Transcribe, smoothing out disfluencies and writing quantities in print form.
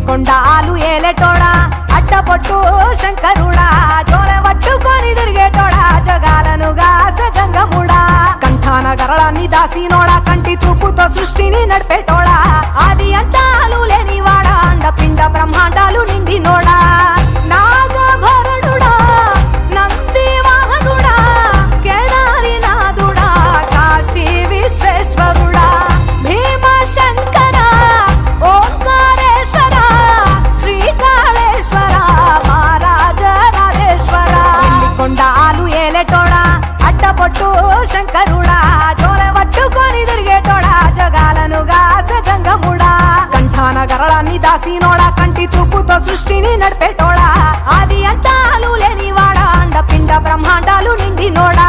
కొండాలు ఏలేటోడా అడ్డపొట్టు శంకరుడా జోలె పట్టుకొని తిరిగేటోడా జగాలను గాస జంగముడా కంఠాన గరళాన్ని దాసినోడా కంటి చూపుతో సృష్టిని నడిపేటోడా ఆది అంతాలు లేనివాడా అండపిండ బ్రహ్మాండాలు నిండినోడా నాగభరణుడా నంది వాహనుడా కేదారి నాథుడా కాశీ విశ్వేశ్వరుడా భీమ శంకర ఓంకారేశ్వర శ్రీకాళేశ్వర మహారాజ రాజేశ్వర కొండాలు ఏలేటోడా అడ్డపొట్టు శంకరుడా జోలె పట్టుకొని తిరిగేటోడా జగాలను గాస జంగముడా కంఠాన గరళాన్ని దాసినోడా కంటి చూపుతో సృష్టిని నడిపేటోడా ఆది అంతాలు లేనివాడా అండపిండ బ్రహ్మాండాలు నిండినోడా